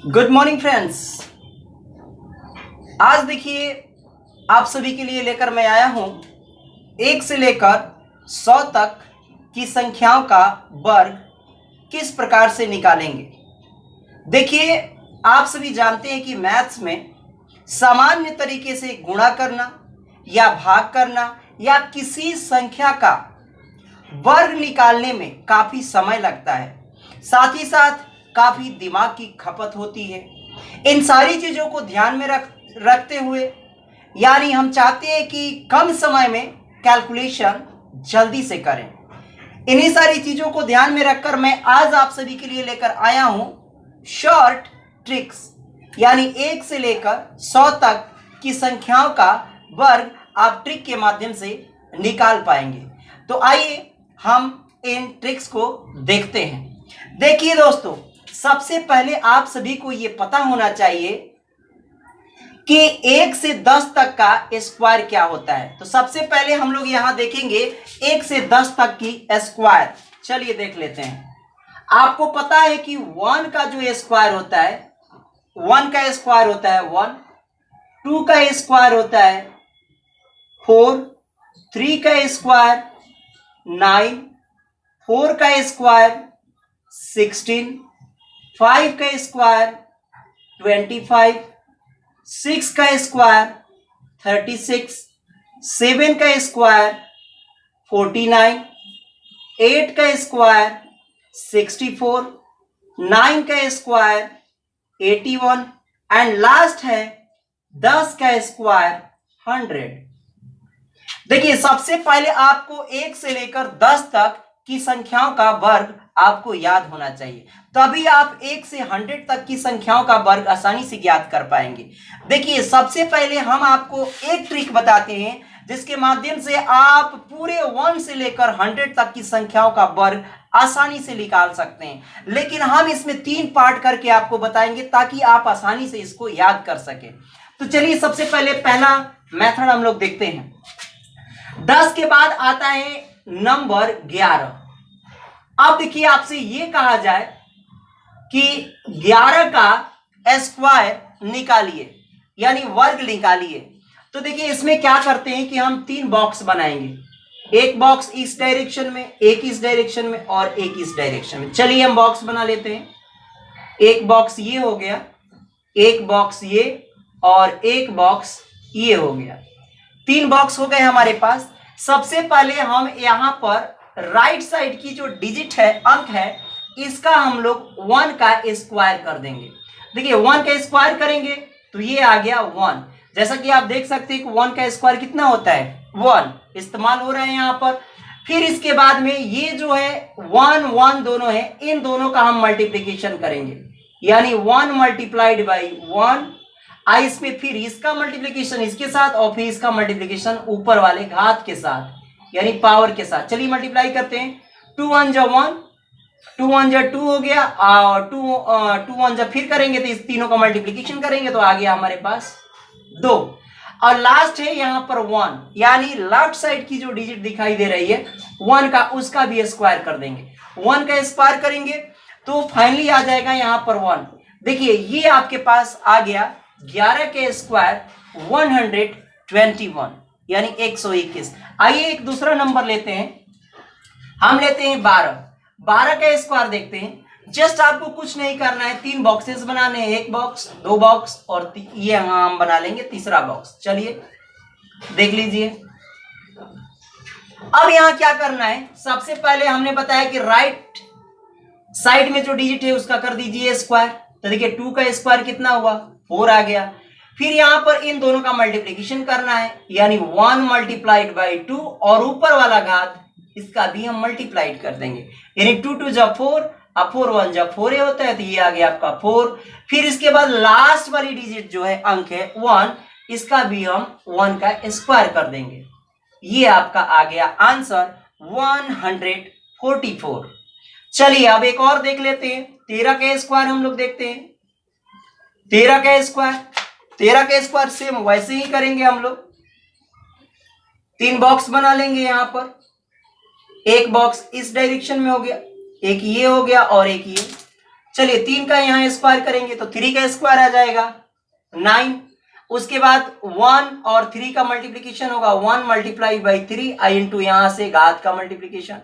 Good morning friends. आज देखिए आप सभी के लिए लेकर मैं आया हूं 1 से लेकर 100 तक की संख्याओं का वर्ग किस प्रकार से निकालेंगे। देखिए आप सभी जानते हैं कि मैथ्स में सामान्य तरीके से गुणा करना या भाग करना या किसी संख्या का वर्ग निकालने में काफ़ी समय लगता है, साथ ही साथ काफ़ी दिमाग की खपत होती है। इन सारी चीज़ों को ध्यान में रखते हुए यानी हम चाहते हैं कि कम समय में कैलकुलेशन जल्दी से करें। इन्हीं सारी चीज़ों को ध्यान में रखकर मैं आज आप सभी के लिए लेकर आया हूं शॉर्ट ट्रिक्स, यानी 1 से लेकर 100 तक की संख्याओं का वर्ग आप ट्रिक के माध्यम से निकाल पाएंगे। तो आइए हम इन ट्रिक्स को देखते हैं। देखिए दोस्तों, सबसे पहले आप सभी को यह पता होना चाहिए कि 1 से 10 तक का स्क्वायर क्या होता है। तो सबसे पहले हम लोग यहां देखेंगे 1 से 10 तक की स्क्वायर। चलिए देख लेते हैं। आपको पता है कि 1 का जो स्क्वायर होता है, 1 का स्क्वायर होता है 1, 2 का स्क्वायर होता है 4, 3 का स्क्वायर 9, 4 का स्क्वायर 16, 5 का स्क्वायर 25, 6 का स्क्वायर 36, 7 का स्क्वायर 49, 8 का स्क्वायर 64, 9 का स्क्वायर 81 एंड लास्ट है 10 का स्क्वायर 100। देखिए सबसे पहले आपको 1 से लेकर 10 तक की संख्याओं का वर्ग आपको याद होना चाहिए, तभी आप 1 से 100 तक की संख्याओं का वर्ग आसानी से ज्ञात कर पाएंगे। देखिए सबसे पहले हम आपको एक ट्रिक बताते हैं जिसके माध्यम से आप पूरे 1 से लेकर 100 तक की संख्याओं का वर्ग आसानी से निकाल सकते हैं, लेकिन हम इसमें 3 पार्ट करके आपको बताएंगे ताकि आप आसानी से इसको याद कर सकें। तो चलिए सबसे पहले पहला मेथड हम लोग देखते हैं। 10 के बाद आता है नंबर 11। अब देखिए आपसे यह कहा जाए कि 11 का स्क्वायर निकालिए, यानी वर्ग निकालिए। तो देखिए इसमें क्या करते हैं कि हम 3 बॉक्स बनाएंगे, एक बॉक्स इस डायरेक्शन में, एक इस डायरेक्शन में और एक इस डायरेक्शन में। चलिए हम बॉक्स बना लेते हैं। एक बॉक्स ये हो गया, एक बॉक्स ये और एक बॉक्स ये हो गया। 3 बॉक्स हो गए हमारे पास। सबसे पहले हम यहां पर राइट साइड की जो डिजिट है, अंक है, इसका हम लोग 1 का स्क्वायर कर देंगे। देखिए 1 का स्क्वायर करेंगे तो ये आ गया 1। जैसा कि आप देख सकते हैं कि 1 का स्क्वायर कितना होता है, 1 इस्तेमाल हो रहा है यहां पर। फिर इसके बाद में ये जो है 1 1 दोनों है, इन दोनों का हम मल्टीप्लीकेशन करेंगे, यानी 1 मल्टीप्लाइड बाई 1। इसमें फिर इसका मल्टीप्लिकेशन इसके साथ और फिर इसका मल्टीप्लिकेशन ऊपर वाले घात के साथ, यानी पावर के साथ। चलिए मल्टीप्लाई करते हैं। 2 1 जा 1, 2 1 जा 2 हो गया और 2 1 जा फिर करेंगे तो इस तीनों का मल्टीप्लिकेशन करेंगे तो आ गया हमारे पास 2। और लास्ट है यहां पर 1, यानी लेफ्ट साइड की जो डिजिट दिखाई दे रही है 1 का, उसका भी स्क्वायर कर देंगे। 1 का स्क्वायर करेंगे तो फाइनली आ जाएगा यहां पर 1। देखिए ये आपके पास आ गया 11 के स्क्वायर 121, यानी 121। आइए एक दूसरा नंबर लेते हैं, हम लेते हैं 12। 12 का स्क्वायर देखते हैं। जस्ट आपको कुछ नहीं करना है, 3 बॉक्सेस बनाने हैं, 1 बॉक्स, 2 बॉक्स और ये हम बना लेंगे तीसरा बॉक्स। चलिए देख लीजिए। अब यहां क्या करना है, सबसे पहले हमने बताया कि राइट साइड में जो डिजिट है उसका कर दीजिए स्क्वायर। तो देखिए 2 का स्क्वायर कितना हुआ, 4 आ गया। फिर यहां पर इन दोनों का मल्टीप्लिकेशन करना है, यानी 1 मल्टीप्लाइड बाई 2 और ऊपर वाला घात इसका भी हम मल्टीप्लाइड कर देंगे, यानी 2 2 जा 4 और 4 1 जा 4 होता है, तो ये आ गया आपका 4। फिर इसके बाद लास्ट वाली डिजिट जो है अंक है 1, इसका भी हम 1 का स्क्वायर कर देंगे। ये आपका आ गया आंसर 144। चलिए अब एक और देख लेते हैं। 13 का स्क्वायर हम लोग देखते हैं। 13 का स्क्वायर सेम वैसे ही करेंगे हम लोग। 3 बॉक्स बना लेंगे यहां पर, एक बॉक्स इस डायरेक्शन में हो गया, एक ये हो गया और एक ये। चलिए 3 का यहाँ स्क्वायर करेंगे तो 3 का स्क्वायर आ जाएगा 9। उसके बाद 1 और 3 का मल्टीप्लीकेशन होगा 1 मल्टीप्लाई बाई 3 आई इंटू यहाँ से घात का मल्टीप्लीकेशन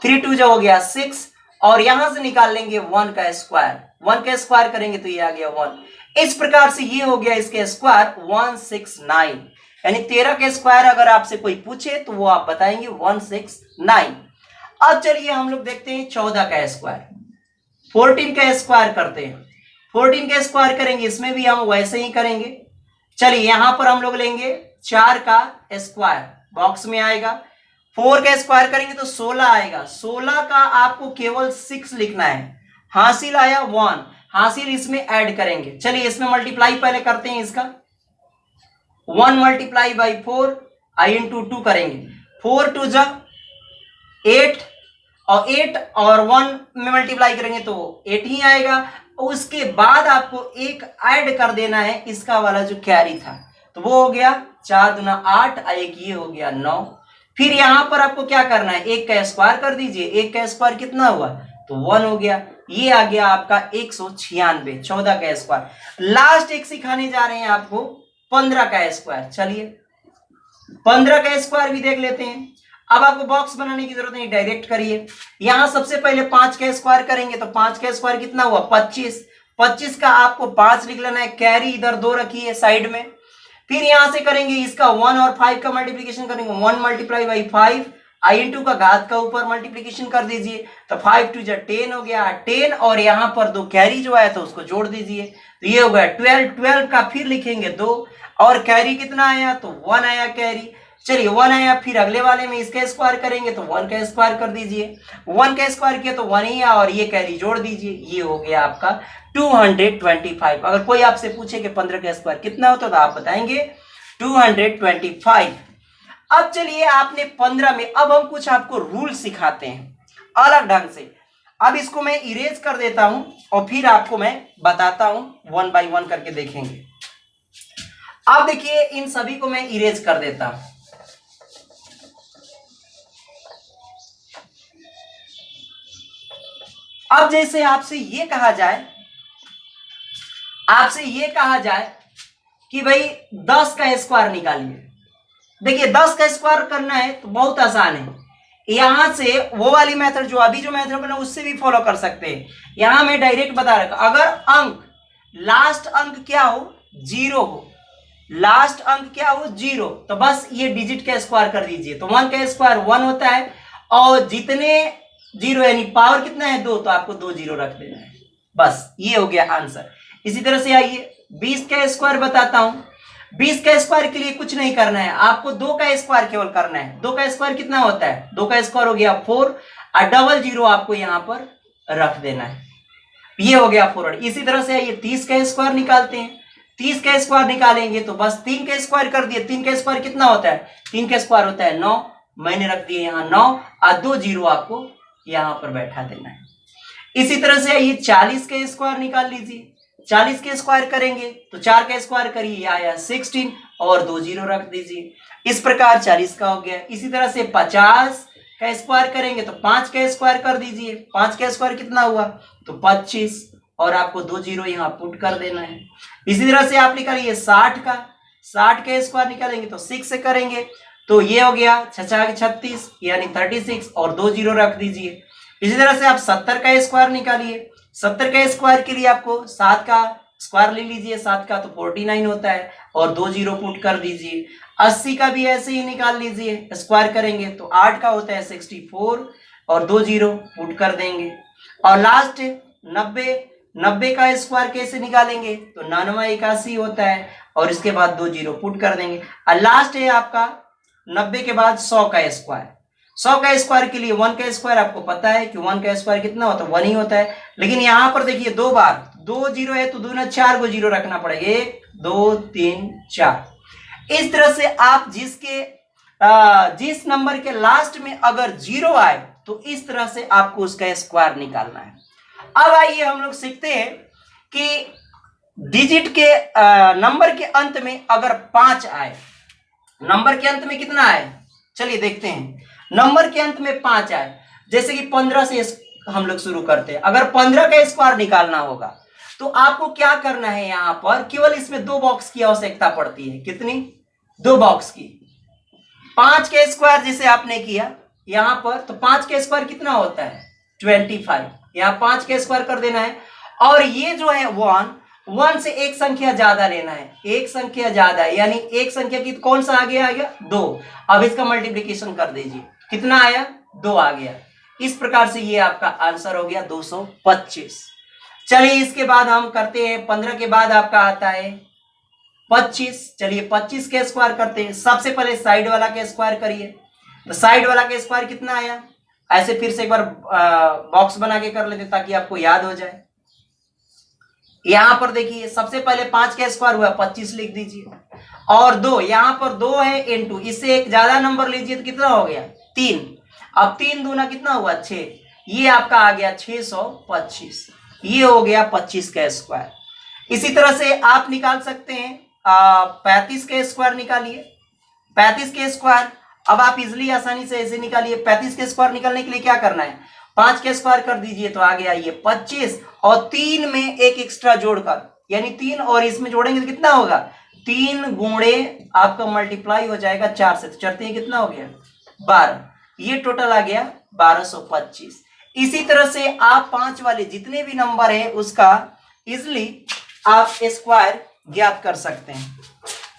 3 2 जो हो गया 6 और यहां से निकाल लेंगे 1 का स्क्वायर 1 का स्क्वायर करेंगे तो ये आ गया 1। इस प्रकार से ये हो गया इसके स्क्वायर 169, यानी 13 के स्क्वायर अगर आपसे कोई पूछे तो वो आप बताएंगे 169। अब चलिए हम लोग देखते हैं 14 का स्क्वायर। 14 का स्क्वायर करते हैं, 14 का स्क्वायर करेंगे इसमें भी हम वैसे ही करेंगे। चलिए यहां पर हम लोग लेंगे 4 का स्क्वायर, बॉक्स में आएगा। 4 का स्क्वायर करेंगे तो 16 आएगा। 16 का आपको केवल 6 लिखना है, हासिल आया 1, हासिल इसमें ऐड करेंगे। चलिए इसमें मल्टीप्लाई पहले करते हैं इसका, 1 मल्टीप्लाई बाई 4 आई इंटू 2 करेंगे। 4 2 जा 8 और 8 और 1 में मल्टीप्लाई करेंगे तो 8 ही आएगा। उसके बाद आपको एक ऐड कर देना है इसका वाला जो कैरी था, तो वो हो गया 4 दूना 8, एक ये हो गया 9। फिर यहां पर आपको क्या करना है, 1 का स्क्वायर कर दीजिए। 1 का स्क्वायर कितना हुआ, तो 1 हो गया। ये आ गया आपका 196। 14 का स्क्वायर। लास्ट एक सिखाने जा रहे हैं आपको 15 का स्क्वायर। चलिए 15 का स्क्वायर भी देख लेते हैं। अब आपको बॉक्स बनाने की जरूरत नहीं, डायरेक्ट करिए। यहां सबसे पहले 5 का स्क्वायर करेंगे तो 5 का स्क्वायर कितना हुआ 25। 25 का आपको 5 लिख लेना है, कैरी इधर 2 रखिए साइड में। फिर यहां से करेंगे इसका 1 और 5 का मल्टीप्लीकेशन करेंगे, 1 मल्टीप्लाई बाई 5 आई इंटू का घात का ऊपर मल्टीप्लीकेशन कर दीजिए तो 5 2 जा 10 हो गया 10, और यहां पर 2 कैरी जो आया था उसको जोड़ दीजिए तो ये हो गया 12। 12 का फिर लिखेंगे 2 और कैरी कितना आया तो 1 आया कैरी। चलिए 1 आया, फिर अगले वाले में इसका स्क्वायर करेंगे तो 1 का स्क्वायर कर दीजिए। 1 का स्क्वायर किया तो 1 ही आया और ये कैरी जोड़ दीजिए, ये हो गया आपका 225। अगर कोई आपसे पूछे कि 15 का स्क्वायर कितना होता तो आप बताएंगे 225। अब चलिए आपने 15 में, अब हम कुछ आपको रूल सिखाते हैं अलग ढंग से। अब इसको मैं इरेज कर देता हूं और फिर आपको मैं बताता हूं, 1 बाई 1 करके देखेंगे। अब देखिए इन सभी को मैं इरेज कर देता हूं। अब जैसे आपसे ये कहा जाए कि भाई 10 का स्क्वायर निकालिए। देखिए 10 का स्क्वायर करना है तो बहुत आसान है। यहां से वो वाली मेथड जो अभी जो मेथड बना उससे भी फॉलो कर सकते हैं। यहां मैं डायरेक्ट बता रहा हूं, अगर अंक लास्ट अंक क्या हो 0 हो, लास्ट अंक क्या हो 0, तो बस ये डिजिट का स्क्वायर कर दीजिए। तो 1 का स्क्वायर 1 होता है और जितने 0 यानी पावर कितना है 2, तो आपको 2 0 रख देना है, बस ये हो गया आंसर। इसी तरह से आइए 20 का स्क्वायर बताता हूं। 20 का स्क्वायर के लिए कुछ नहीं करना है, आपको 2 का स्क्वायर केवल करना है। 2 का स्क्वायर कितना होता है, 2 का स्क्वायर हो गया 4 और डबल 0 आपको यहां पर रख देना है, ये हो गया 4। इसी तरह से आइए 30 का स्क्वायर निकालते हैं। 30 का स्क्वायर निकालेंगे तो बस 3 का स्क्वायर कर दिए। 3 का स्क्वायर कितना होता है, 3 का स्क्वायर होता है 9, मैंने रख दिए यहां 9 और 2 0 आपको यहां पर बैठा देना है। इसी तरह से आइए 40 का स्क्वायर निकाल लीजिए। 40 के स्क्वायर करेंगे तो 4 का स्क्वायर करिए, आया 16 और 2 0 रख दीजिए। इस प्रकार 40 का हो गया। इसी तरह से 50 का स्क्वायर करेंगे तो 5 का स्क्वायर कर दीजिए। 5 का स्क्वायर कितना हुआ तो 25 और आपको 2 0 यहाँ पुट कर देना है। इसी तरह से आप निकालिए 60 का स्क्वायर निकालेंगे तो 6 से करेंगे तो ये हो गया 36 यानी 36 और 2 0 रख दीजिए। इसी तरह से आप 70 का स्क्वायर निकालिए। 70 का स्क्वायर के लिए आपको 7 का स्क्वायर ले लीजिए, 7 का तो 49 होता है और 2 0 पुट कर दीजिए। 80 का भी ऐसे ही निकाल लीजिए, स्क्वायर करेंगे तो 8 का होता है 64 और 2 0 पुट कर देंगे। और लास्ट 90 का स्क्वायर कैसे निकालेंगे तो 99 81 होता है और इसके बाद 2 0 पुट कर देंगे। और लास्ट है आपका 90 के बाद 100 का स्क्वायर। 100 का स्क्वायर के लिए 1 का स्क्वायर आपको पता है कि 1 का स्क्वायर कितना होता है 1 ही होता है, लेकिन यहां पर देखिए 2 बार 2 0 है तो 2 ना 4 को 0 रखना पड़ेगा, 1 2 3 4। इस तरह से आप जिस नंबर के लास्ट में अगर 0 आए तो इस तरह से आपको उसका स्क्वायर निकालना है। अब आइए हम लोग सीखते हैं कि डिजिट के नंबर के अंत में अगर 5 आए, नंबर के अंत में कितना आए चलिए देखते हैं। नंबर के अंत में 5 आए, जैसे कि 15 से हम लोग शुरू करते हैं। अगर 15 का स्क्वायर निकालना होगा तो आपको क्या करना है, यहां पर केवल इसमें 2 बॉक्स की आवश्यकता पड़ती है। कितनी? 2 बॉक्स की। 5 के स्क्वायर जैसे आपने किया यहां पर, तो 5 के स्क्वायर कितना होता है? 25। यहां 5 के स्क्वायर कर देना है। और ये जो है 1 से एक संख्या ज्यादा लेना है, एक संख्या ज्यादा है, यानी एक संख्या की कौन सा आ गया 2। अब इसका मल्टीप्लीकेशन कर दीजिए, कितना आया? 2 आ गया। इस प्रकार से ये आपका आंसर हो गया 225। चलिए इसके बाद हम करते हैं 15 के बाद आपका आता है 25। चलिए 25 के स्क्वायर करते हैं। सबसे पहले साइड वाला के स्क्वायर करिए, तो साइड वाला के स्क्वायर कितना आया? ऐसे फिर से एक बार बॉक्स बना के कर लेते ताकि आपको याद हो जाए। यहां पर देखिए सबसे पहले 5 का स्क्वायर हुआ 25 लिख दीजिए, और 2 यहां पर 2 है इनटू, इससे एक ज्यादा नंबर लीजिए तो कितना हो गया? 3। अब 3 दूना कितना हुआ? 6। ये आपका आ गया 625। ये हो गया 25 का स्क्वायर। इसी तरह से आप निकाल सकते हैं 35 के स्क्वायर निकालिए। 35 के स्क्वायर अब आप इजिली आसानी से ऐसे निकालिए। 35 के स्क्वायर निकालने के लिए क्या करना है? 5 के स्क्वायर कर दीजिए तो आ गया ये 25, और 3 में एक एक्स्ट्रा जोड़कर, यानी 3 और इसमें जोड़ेंगे तो कितना होगा? 3 गुणे आपका मल्टीप्लाई हो जाएगा 4 से, तो चढ़ते हैं कितना हो गया? 12। ये टोटल आ गया 1225। इसी तरह से आप 5 वाले जितने भी नंबर है उसका इजिली आप स्क्वायर ज्ञात कर सकते हैं।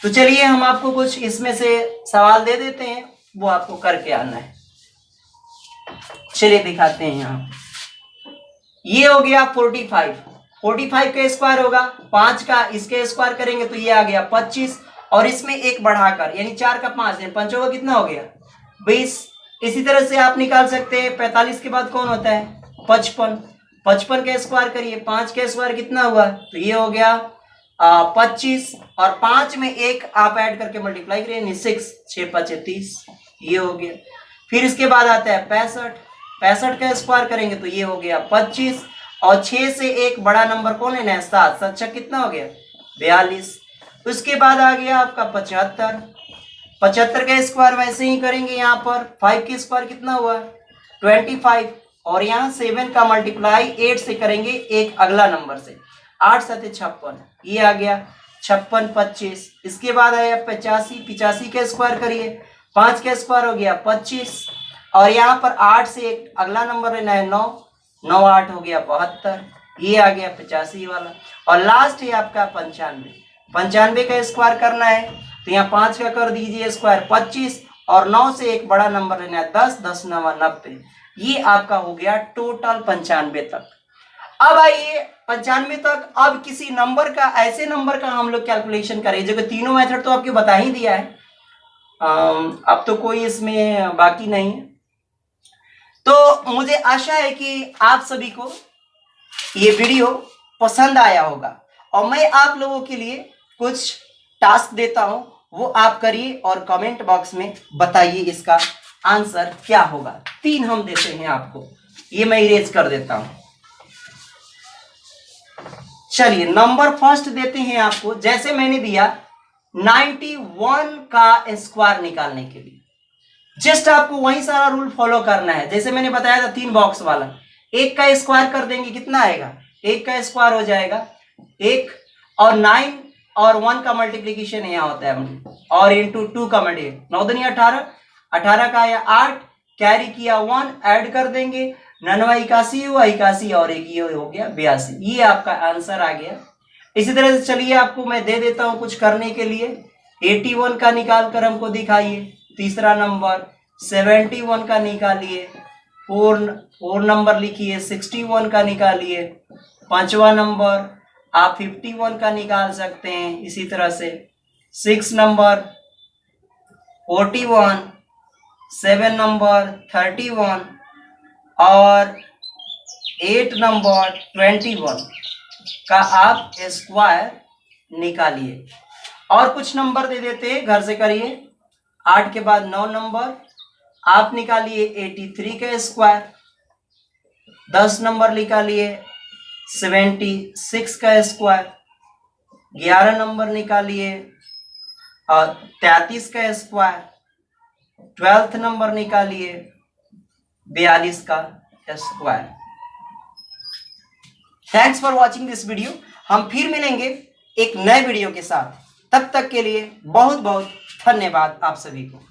तो चलिए हम आपको कुछ इसमें से सवाल दे देते हैं, वो आपको करके आना है। चलिए दिखाते हैं। यहां ये हो गया 45। 45 का स्क्वायर होगा 5 का, इसके स्क्वायर करेंगे तो ये आ गया 25, और इसमें एक बढ़ाकर यानी 4 का 5 है, 5 होगा कितना हो गया? 20। इसी तरह से आप निकाल सकते हैं 45 के बाद कौन होता है? 55। 55 का स्क्वायर करिए, 5 का स्क्वायर कितना हुआ? तो ये हो गया 25, और 5 में एक आप ऐड करके मल्टीप्लाई करिए 6, 6 5 30, ये हो गया। फिर इसके बाद आता है 65। 65 का स्क्वायर करेंगे तो ये हो गया 25, और 6 से एक बड़ा नंबर कौन है ना? 7। 7 कितना हो गया? 42। उसके बाद आ गया आपका 75। 75 का स्क्वायर वैसे ही करेंगे, यहाँ पर 5 का स्क्वायर कितना हुआ? 25, और यहाँ 7 का मल्टीप्लाई 8 से करेंगे एक अगला नंबर से, 8 7 56, ये आ गया 56 25। इसके बाद आया 85। 85 का स्क्वायर करिए, 5 का स्क्वायर हो गया 25, और यहाँ पर 8 से एक अगला नंबर लेना है 9, 9 8 हो गया 72, ये आ गया 85 वाला। और लास्ट है आपका 95। 95 का स्क्वायर करना है तो यहाँ 5 का कर दीजिए स्क्वायर 25, और 9 से एक बड़ा नंबर लेना है 10, 10 9 90, ये आपका हो गया टोटल 95 तक। अब आइए 95 तक, अब किसी नंबर का, ऐसे नंबर का हम लोग कैलकुलेशन करें जो कि तीनों मेथड तो आपको बता ही दिया है, अब तो कोई इसमें बाकी नहीं है। तो मुझे आशा है कि आप सभी को ये वीडियो पसंद आया होगा, और मैं आप लोगों के लिए कुछ टास्क देता हूं, वो आप करिए और कमेंट बॉक्स में बताइए इसका आंसर क्या होगा। 3 हम देते हैं आपको, ये मैं इरेज कर देता हूं। चलिए नंबर फर्स्ट देते हैं आपको, जैसे मैंने दिया 91 का स्क्वायर निकालने के लिए जस्ट आपको वही सारा रूल फॉलो करना है जैसे मैंने बताया था 3 बॉक्स वाला। 1 का स्क्वायर कर देंगे कितना आएगा? 1 का स्क्वायर हो जाएगा 1, और 9 और 1 का मल्टीप्लीकेशन यहाँ होता है, और इंटू 2 का मल्टीप्लीकेशन, 9 दूनी 18, 18 का आया 8, कैरी किया 1, ऐड कर देंगे 9 81 हुआ 81, और एक ये हो गया 82, ये आपका आंसर आ गया। इसी तरह से चलिए आपको मैं दे देता हूं कुछ करने के लिए। 81 का निकाल कर हमको दिखाइए। तीसरा नंबर 71 का निकालिए, 4 नंबर लिखिए, 61 का निकालिए। 5वां नंबर आप 51 का निकाल सकते हैं। इसी तरह से 6 नंबर 41, 7 नंबर 31, और 8 नंबर 21 का आप स्क्वायर निकालिए। और कुछ नंबर दे देते हैं, घर से करिए। 8 के बाद 9 नंबर आप निकालिए 83 का स्क्वायर। 10 नंबर निकालिए 76 का स्क्वायर। 11 नंबर निकालिए 33 का स्क्वायर। 12th नंबर निकालिए 42 का square. Thanks for watching this video. हम फिर मिलेंगे एक नए वीडियो के साथ। तब तक के लिए बहुत बहुत धन्यवाद आप सभी को।